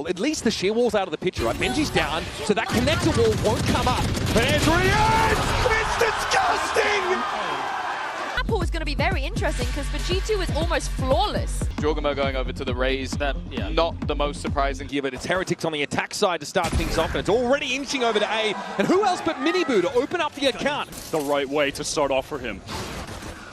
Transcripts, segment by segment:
At least the shear wall's out of the picture, right? Benji's down, so that connector wall won't come up. But there's RieNs! It's disgusting! Apple is going to be very interesting because Vegito is almost flawless. Jorgamo going over to the Raze, that not the most surprising here, but it's Heretics on the attack side to start things off, and it's already inching over to A. And who else but Miniboo to open up the account? The right way to start off for him.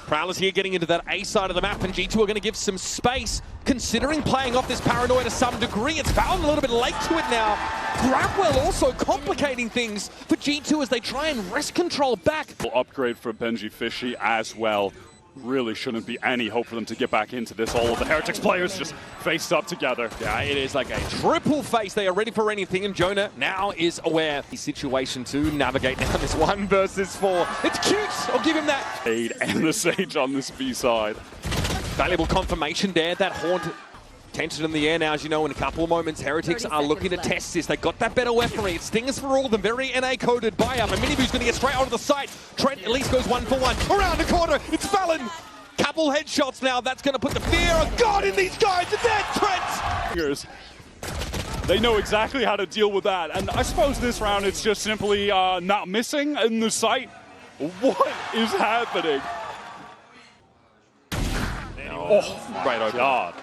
Prowler's here getting into that A side of the map, and G2 are going to give some space, considering playing off this paranoia to some degree. It's Valen a little bit late to it now. Grabwell also complicating things for G2 as they try and wrest control back. Upgrade for Benji Fishy as well. Really shouldn't be any hope for them to get back into this. All of the Heretics players just faced up together. Yeah, it is like a triple face. They are ready for anything, and Jonah now is aware. The situation to navigate now this 1 versus 4. It's cute. I'll give him that. Aid and the Sage on this B side. Valuable confirmation there. That Haunt tension in the air now, as you know, in a couple of moments. Heretics are looking to test this. They got that better weaponry. It's Stingers for all of them. Very NA-coded buy-up. And Miniboo's going to get straight onto the site. Trent at least goes 1 for 1. Around the corner, it's Valen. Couple headshots now. That's going to put the fear of God in these guys. And there's Trent. They know exactly how to deal with that. And I suppose this round it's just simply not missing in the site. What is happening? Oh, right over. God.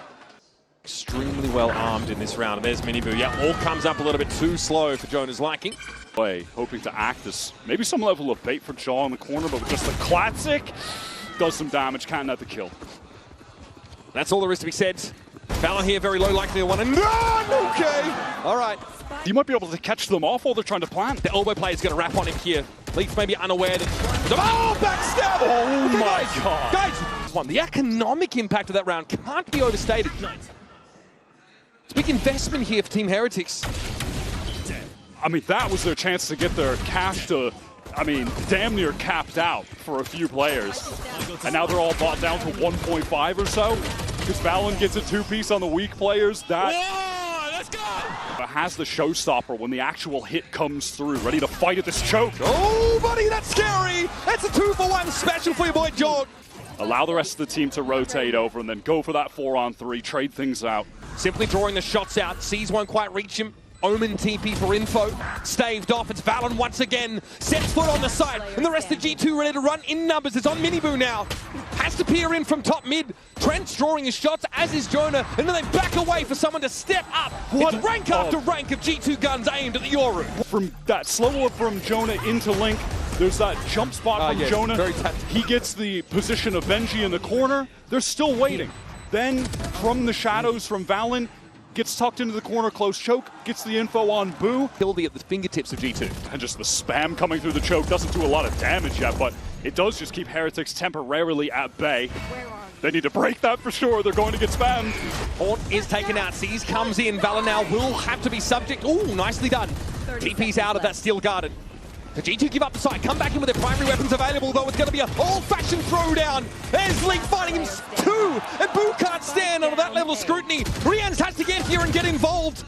Extremely well armed in this round. And there's Miniboo. Yeah, all comes up a little bit too slow for Jonah's liking. Hoping to act as maybe some level of bait for Jaw in the corner, but with just the classic, does some damage, can't net the kill. That's all there is to be said. Valen here, very low likely to one and run! Okay! All right. You might be able to catch them off while they're trying to plant. The elbow play is going to wrap on him here. Leaf may be unaware that... Oh, backstab! Oh okay, my God. Guys, the economic impact of that round can't be overstated. It's a big investment here for Team Heretics. I mean, that was their chance to get their cash to, I mean, damn near capped out for a few players. And now they're all bought down to 1.5 or so. Because Valen gets a 2-piece on the weak players. That has the showstopper when the actual hit comes through. Ready to fight at this choke. Oh, buddy, that's scary. That's a 2 for 1 special for your boy, Jorg. Allow the rest of the team to rotate over and then go for that 4-on-3, trade things out. Simply drawing the shots out. C's won't quite reach him. Omen TP for info. Staved off. It's Valen once again. Sets foot on the side. And the rest of G2 ready to run in numbers. It's on Miniboo now. Has to peer in from top mid. Trent's drawing his shots, as is Jonah. And then they back away for someone to step up. It's rank after rank of G2 guns aimed at the Yoru. From that slow up from Jonah into Link, there's that jump spot from Jonah. He gets the position of Benji in the corner. They're still waiting. Then from the shadows from Valen, gets tucked into the corner, close choke, gets the info on Boo. Kilby at the fingertips of G2. And just the spam coming through the choke doesn't do a lot of damage yet, but it does just keep Heretics temporarily at bay. They need to break that for sure. They're going to get spammed. Haunt is taken out. Seize comes in. Valen now will have to be subject. Ooh, nicely done. TP's out of that steel garden. The G2 give up the side, come back in with their primary weapons available, though it's going to be an old-fashioned throwdown. There's Link fighting him too, and Boo can't stand under that level of scrutiny. RieNs has to get here and get involved,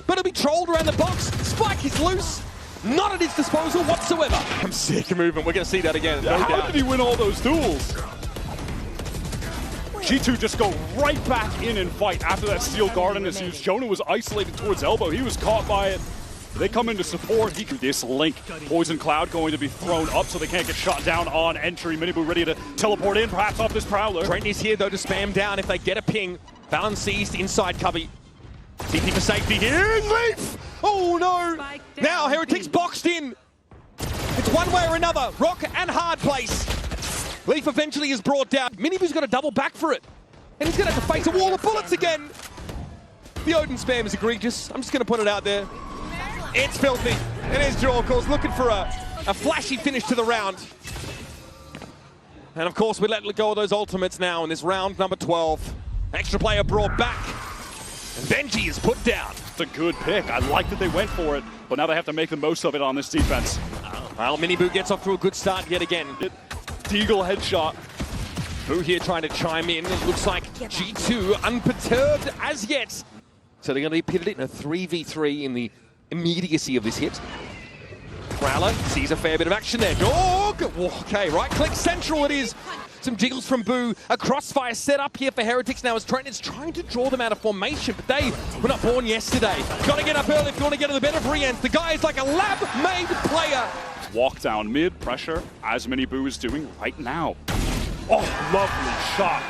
but he'll be trolled around the box. Spike is loose, not at his disposal whatsoever. I'm sick of movement, we're going to see that again. How did he win all those duels? G2 just go right back in and fight after that steel garden is used. Jonah was isolated towards elbow, he was caught by it. They come in to support. This Link, Poison Cloud going to be thrown up so they can't get shot down on entry. Miniboo ready to teleport in, perhaps off this Prowler. Trent is here though to spam down if they get a ping. Valen seized inside cubby. TP for safety here. Leaf! Oh no! Now Heretics boxed in. It's one way or another. Rock and hard place. Leaf eventually is brought down. Miniboo's got to double back for it. And he's going to have to face a wall of bullets again. The Odin spam is egregious. I'm just going to put it out there. It's filthy. It is Jaw, of course, looking for a flashy finish to the round. And of course, we let go of those ultimates now in this round number 12. Extra player brought back. And Benji is put down. It's a good pick. I like that they went for it, but now they have to make the most of it on this defense. Well, Miniboo gets off to a good start yet again. Deagle headshot. Boo here trying to chime in. It looks like G2 unperturbed as yet. So they're going to be pitted in a 3v3 in the immediacy of this hit. Prowler sees a fair bit of action there. Dog! Okay, right click central it is. Some jiggles from Boo. A crossfire set up here for Heretics now as Trent is trying to draw them out of formation, but they were not born yesterday. Got to get up early if you want to get to the better of RieNs. The guy is like a lab-made player. Walk down mid, pressure, as Mini Boo is doing right now. Oh, lovely shot.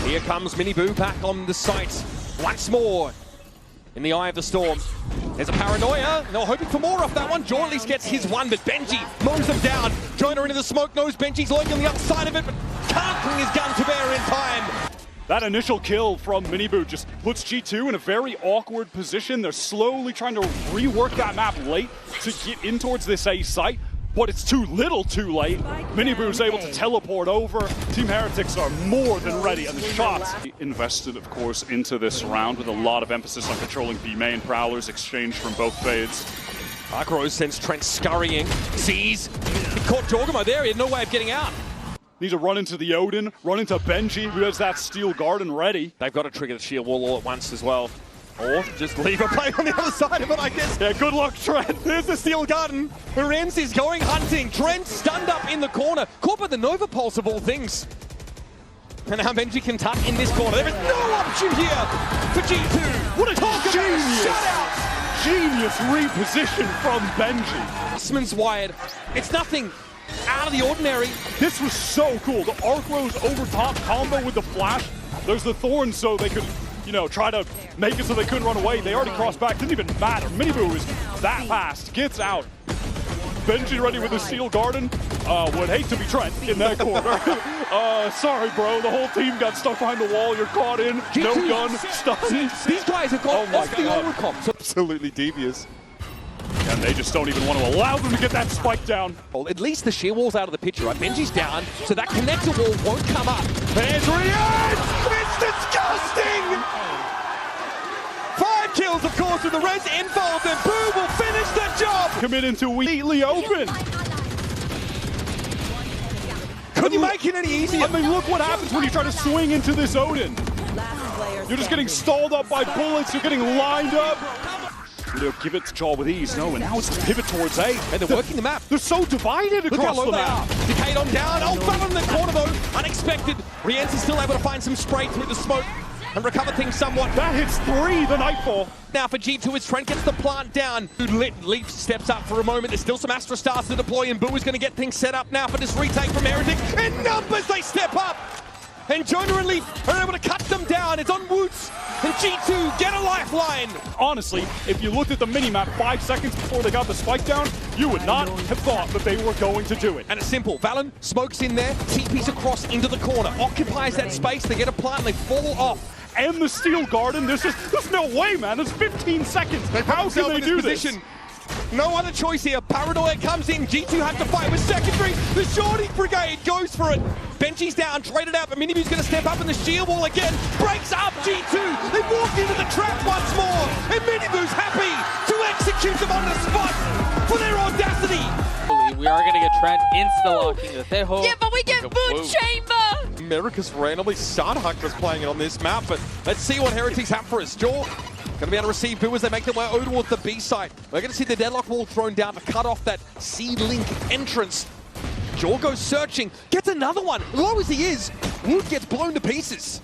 Here comes Mini Boo back on the site once more in the eye of the storm. There's a paranoia. They were hoping for more off that one. Jaw at least gets his one, but Benji mows them down. Jonah into the smoke, knows Benji's lurking on the other side of it, but can't bring his gun to bear in time. That initial kill from Mini Boo just puts G2 in a very awkward position. They're slowly trying to rework that map late to get in towards this A site, but it's too little too late. Mini Boo's able to teleport over. Team Heretics are more than ready, and the shots invested, of course, into this round with a lot of emphasis on controlling B main. Prowlers exchanged from both fades. Arcros sends Trent scurrying, sees. He caught Jorgamo there, he had no way of getting out. Need to run into the Odin, run into Benji, who has that steel garden ready. They've got to trigger the shield wall all at once as well. Or just leave a play on the other side of it, I guess. Yeah, good luck, Trent. There's the steel garden. RieNs is going hunting. Trent stunned up in the corner. Caught by the Nova Pulse of all things. And now Benji can tuck in this corner. There is no option here for G2. What a genius shutout! Genius reposition from Benji. Usman's wired. It's nothing out of the ordinary. This was so cool. The Arcros over top combo with the flash. There's the Thorns so they could, you know, try to make it so they couldn't run away. They already crossed back. Didn't even matter. Mini Boo is that fast. Gets out. Benji ready with the steel garden. Would hate to be Trent in that corner. Sorry, bro. The whole team got stuck behind the wall. You're caught in. No gun. Stuck. These guys have gone off the overcom. Absolutely devious. And they just don't even want to allow them to get that spike down. Well, at least the sheer wall's out of the picture, right? Benji's down, so that connector wall won't come up. There's RieNs! It's disgusting! 5 kills, of course, with the res involved, and Boo will finish the job! Commit into neatly open. Couldn't you make it any easier? I mean, look what happens when you try to swing into this Odin. You're just getting stalled up by bullets. You're getting lined up. They'll give it to Jaw with ease. No, and now it's a pivot towards A. And they're working the map. They're so divided Look how across low the they map. are. Decayed on down. Oh, fell in the corner though. Unexpected. RieNs is still able to find some spray through the smoke and recover things somewhat. That hits 3, the Nightfall. Now for G2 as Trent gets the plant down. Leaf steps up for a moment. There's still some Astra Stars to deploy, and Boo is going to get things set up now for this retake from Heretics. In numbers, they step up. And Jonah and Leaf are able to cut them down. It's on Wo0t. And G2 get a lifeline. Honestly, if you looked at the minimap 5 seconds before they got the spike down, you would not have thought that they were going to do it. And it's simple. Valen smokes in there, TPs across into the corner, occupies that space, they get a plant, and they fall off. And the steel garden, there's no way, man. There's 15 seconds. How can they do this? No other choice here. Paranoia comes in. G2 have to fight with secondary. The Shorty Brigade goes for it. Benji's down, traded out, but Mini Boo's going to step up in the shield wall again. Breaks up G2. They walk into the trap once more. And Mini Boo's happy to execute them on the spot for their audacity. We are going to get Trent insta-locking the Tejo. Yeah, but we get Boot Chamber! America's randomly Starhunters playing it on this map, but let's see what Heretics have for us. Jaw going to be able to receive Boo as they make their way over towards the B site. We're going to see the deadlock wall thrown down to cut off that C-Link entrance. Jaw goes searching, gets another one. Low as he is, Wood gets blown to pieces.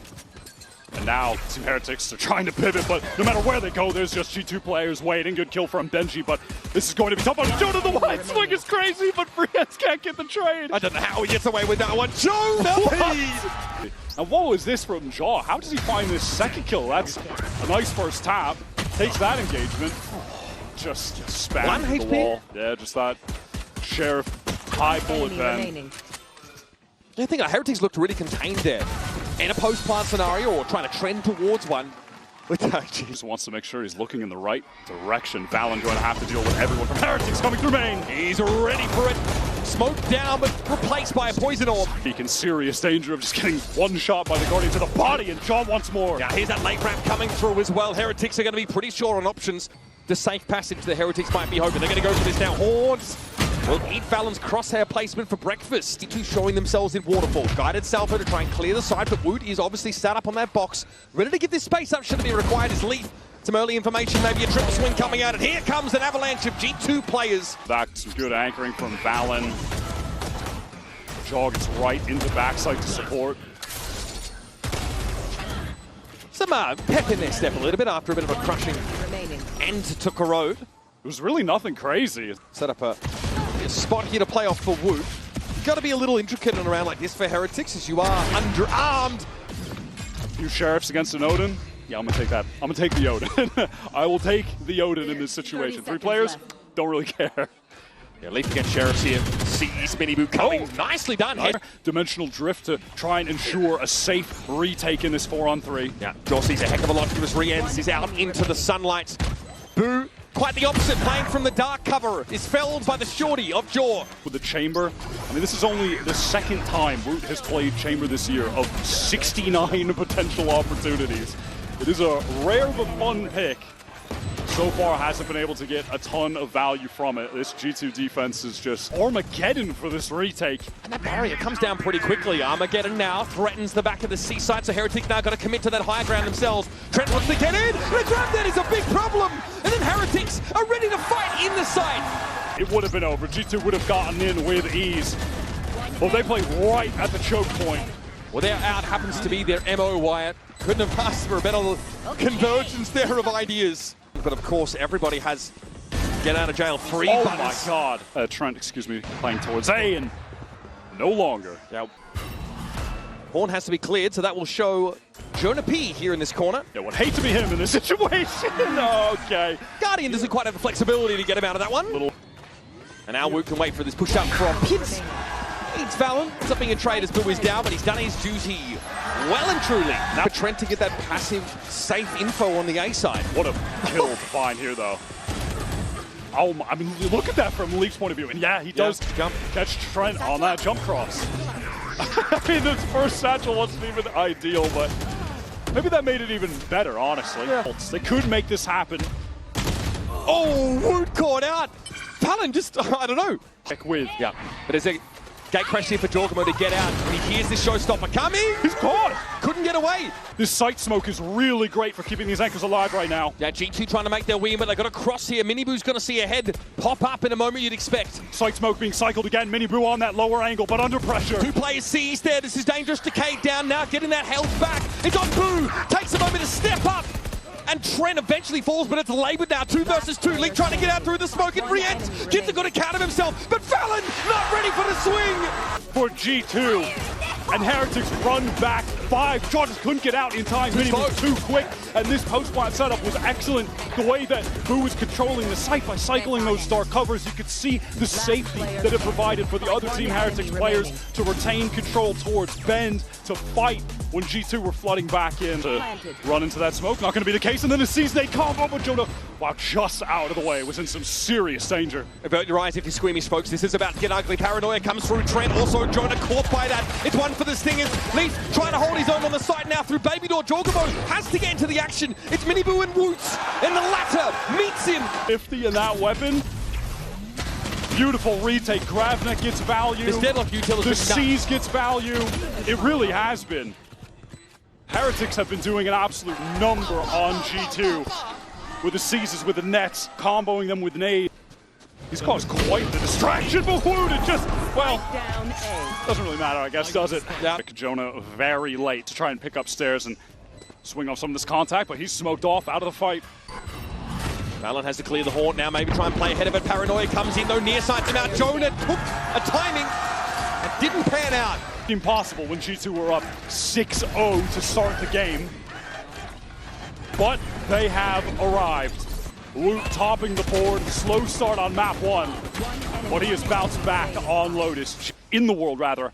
And now, Team Heretics are trying to pivot, but no matter where they go, there's just G2 players waiting. Good kill from Benji, but this is going to be tough on Jonah. The wide swing is crazy, but RieNs can't get the trade. I don't know how he gets away with that one. Jonah! And what was this from Jaw? How does he find this second kill? That's a nice first tap. Takes that engagement. Just spam the wall. Yeah, just that Sheriff high bullet bend. I think Heretics looked really contained there. In a post-plant scenario or trying to trend towards one. He just wants to make sure he's looking in the right direction. Valen going to have to deal with everyone from Heretics coming through main. He's ready for it. Smoke down, but replaced by a poison orb. He in serious danger of just getting one shot by the Guardian to the body, and John wants more. Yeah, here's that late ramp coming through as well. Heretics are going to be pretty short on options. The safe passage the Heretics might be hoping. They're going to go for this now. Horns will eat Valen's crosshair placement for breakfast. G2 showing themselves in waterfall. Guided Salvo to try and clear the side, but Wo0t is obviously sat up on that box. Ready to give this space up. Shouldn't be required as Leaf. Some early information, maybe a triple swing coming out, and here comes an avalanche of G2 players. That's some good anchoring from Valen. Jaw gets right into backside to support. Some pep in their step a little bit after a bit of a crushing end to Corrode. It was really nothing crazy. Set up a spot here to play off for Wo0t. You've got to be a little intricate in a round like this for Heretics, as you are underarmed. Few Sheriffs against an Odin. Yeah, I'm going to take that. I'm going to take the Odin. I will take the Odin in this situation. 3 players, don't really care. Yeah, Leaf against Sheriffs here. Sees Miniboo coming. Oh. Nicely done. Dimensional drift to try and ensure a safe retake in this 4-on-3. Yeah, Jaw sees a heck of a lot to his RieNs. He's out into the sunlight. Boo, quite the opposite, playing from the dark cover, is felled by the shorty of Jaw. With the Chamber, I mean, this is only the 2nd time Wo0t has played Chamber this year of 69 potential opportunities. It is a rare but fun pick. So far hasn't been able to get a ton of value from it. This G2 defense is just Armageddon for this retake. And that barrier comes down pretty quickly. Armageddon now threatens the back of the seaside, so Heretics now got to commit to that high ground themselves. Trent wants to get in, the grab that is a big problem. And then Heretics are ready to fight in the site. It would have been over. G2 would have gotten in with ease. Well, they played right at the choke point. Well, their out happens to be their MO, Wyatt. Couldn't have asked for a better convergence there of ideas. But of course, everybody has get out of jail free. Oh my God. Trent, excuse me, playing towards A and no longer. Yeah. Horn has to be cleared, so that will show Jonah P here in this corner. Yeah, would hate to be him in this situation. Okay. Guardian doesn't quite have the flexibility to get him out of that one. And now Wo0t can wait for this push up from Pids. It's Valen. It's not being a trade as Boo is down, but he's done his duty well and truly. Now for Trent to get that passive, safe info on the A side. What a kill to find here, though. Oh, I mean, look at that from Leaf's point of view. And yeah, he does catch Trent on that jump cross. I mean, this first satchel wasn't even ideal, but maybe that made it even better, honestly. Yeah. They could make this happen. Oh, Wo0t caught out. Valen just, I don't know. Heck with. Yeah, but there's a gate crash here for Jorgamo to get out, and he hears this showstopper coming. He's caught! Couldn't get away. This sight smoke is really great for keeping these anchors alive right now. Yeah, G2 trying to make their win, but they got a cross here. Miniboo's going to see a head pop up in a moment you'd expect. Sight smoke being cycled again. Miniboo on that lower angle, but under pressure. 2 players seized there. This is dangerous. Decade down now, getting that health back. It's on Boo. Takes a moment to step up. And Trent eventually falls, but it's labored now. 2 versus 2. Link trying to get out through the smoke and RieNs. Gives a good account of himself, but Valen not ready for the swing. For G2. And Heretics run back 5. Jaw just couldn't get out in time. Mini was too quick. And this post-plant setup was excellent. The way that Boo was controlling the site by cycling those star covers, you could see the safety that it provided for the other Team Heretics players to retain control towards Bend, to fight when G2 were flooding back in to run into that smoke. Not going to be the case. And then the season 8 combo, but Jonah, wow, just out of the way, was in some serious danger. Avert your eyes if you're squeamish, folks. This is about to get ugly. Paranoia comes through. Trent also Jonah caught by that. It's one for the Stingers. Leaf trying to hold his own on the side now through Baby Door. Jorgamo has to get into the action. It's Miniboo and Wo0t, and the latter meets him. 50 in that weapon. Beautiful retake. Gravnek gets value. This deadlock utility. The Seas gets value. It really has been. Heretics have been doing an absolute number on G2 with the seizes, with the nets, comboing them with nade. He's caused quite the distraction, but Wo0t just, well, doesn't really matter, I guess, does it? Yeah. Jonah very late to try and pick up stairs and swing off some of this contact, but he's smoked off out of the fight. Valen has to clear the horn now, maybe try and play ahead of it. Paranoia comes in, though, near side him out. Jonah took a timing and didn't pan out. Impossible when G2 were up 6-0 to start the game. But they have arrived. Wo0t topping the board, slow start on map 1. But he has bounced back on Lotus, in the world rather,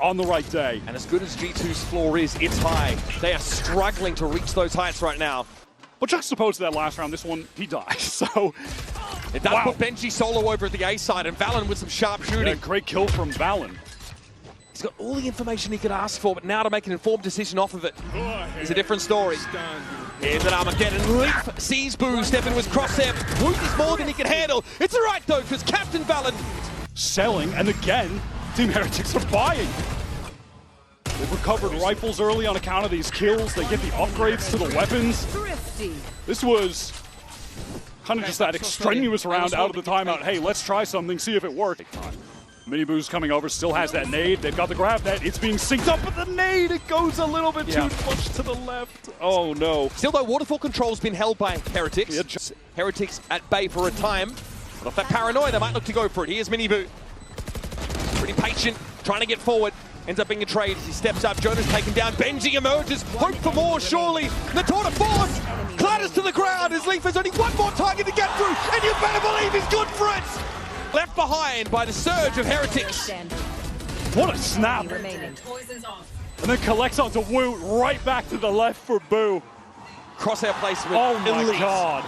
on the right day. And as good as G2's floor is, it's high. They are struggling to reach those heights right now. But juxtaposed to that last round, this one, he dies. So, it does put Benji solo over at the A side, and Valen with some sharp shooting. Yeah, great kill from Valen. He's got all the information he could ask for, but now to make an informed decision off of it is a different story. Here's an Armageddon. Leaf sees Boo step in with crosshair. Wo0t is more than he can handle. It's all right, though, because Captain Valen selling, and again, Team Heretics are buying. They've recovered rifles early on account of these kills. They get the upgrades to the weapons. This was kind of just that extraneous round out of the timeout. Hey, let's try something, see if it worked. Miniboo's coming over, still has that nade. They've got the grab net. It's being synced up, but the nade, it goes a little bit too much to the left. Oh, no. Still, though, waterfall control's been held by Heretics. Yeah. Heretics at bay for a time. But off that paranoia, they might look to go for it. Here's Miniboo. Pretty patient, trying to get forward. Ends up being a trade as he steps up. Jonah's taken down. Benji emerges. Hope for more, surely. The tour de force clatters to the ground as Leaf has only one more target to get through. And you better believe he's good for it. Left behind by the surge of Heretics. What a snap. And then collects onto Wo, right back to the left for Boo. Crosshair placement. Oh my elite. God.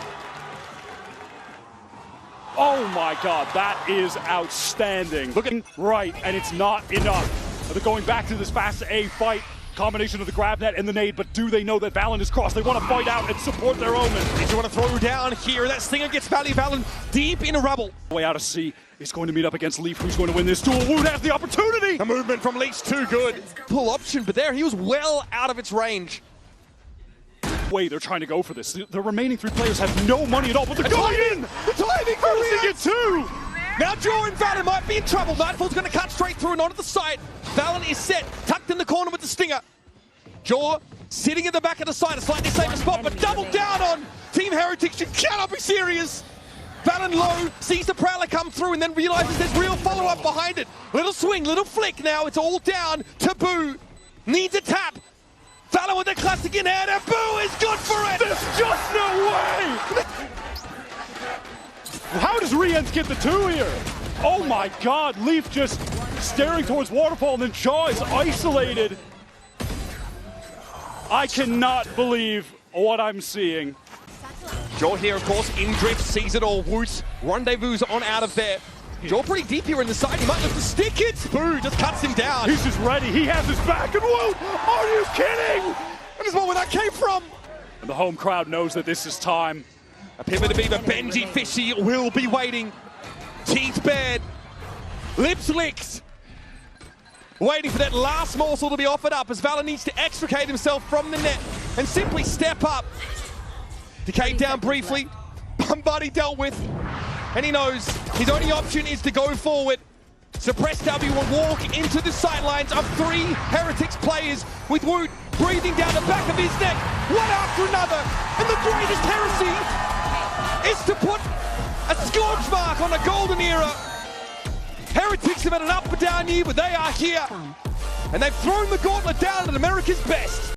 Oh my God, that is outstanding. Looking right, and it's not enough. They're going back to this fast A fight. Combination of the grab net and the nade, but do they know that Valen is crossed? They want to fight out and support their omen. Did you want to throw down here? That Stinger gets Valen deep in a rubble. Way out of C is going to meet up against Leaf. Who's going to win this duel? Wo0t has the opportunity. The movement from Leaf's too good. Pull option, but there he was well out of its range. Way they're trying to go for this. The remaining three players have no money at all, but they're going in. The timing for Forcing it too. Now Jaw and Valen might be in trouble. Nightfall's going to cut straight through and onto the side. Valen is set, tucked in the corner with the Stinger. Jaw sitting at the back of the side, a slightly safer spot, but doubled down on Team Heretics. You cannot be serious. Valen low, sees the Prowler come through and then realizes there's real follow-up behind it. Little swing, little flick now. It's all down to Boo. Needs a tap. Valen with the classic in hand, and Boo is good for it! There's just no way! How does RieNs get the two here? Oh my God, Leaf just staring towards Waterfall, and then Jaw is isolated. I cannot believe what I'm seeing. Jaw here, of course, in drift, sees it all. Wo0t rendezvous on out of there. Jaw pretty deep here in the side. He might look to stick it. Boo just cuts him down. He's just ready. He has his back. And Wo0t, are you kidding? That is not where that came from. And the home crowd knows that this is time. A pivot to Beaver. Benji Fishy will be waiting. Teeth bared. Lips licked. Waiting for that last morsel to be offered up as Valen needs to extricate himself from the net and simply step up. Decayed down briefly. Bombardee dealt with. And he knows his only option is to go forward. Suppress W will walk into the sidelines of three Heretics players with Wo0t breathing down the back of his neck, one after another. And the greatest heresy is to put a scorch mark on the golden era. Heretics have had an up and down year, but they are here. And they've thrown the gauntlet down at America's best.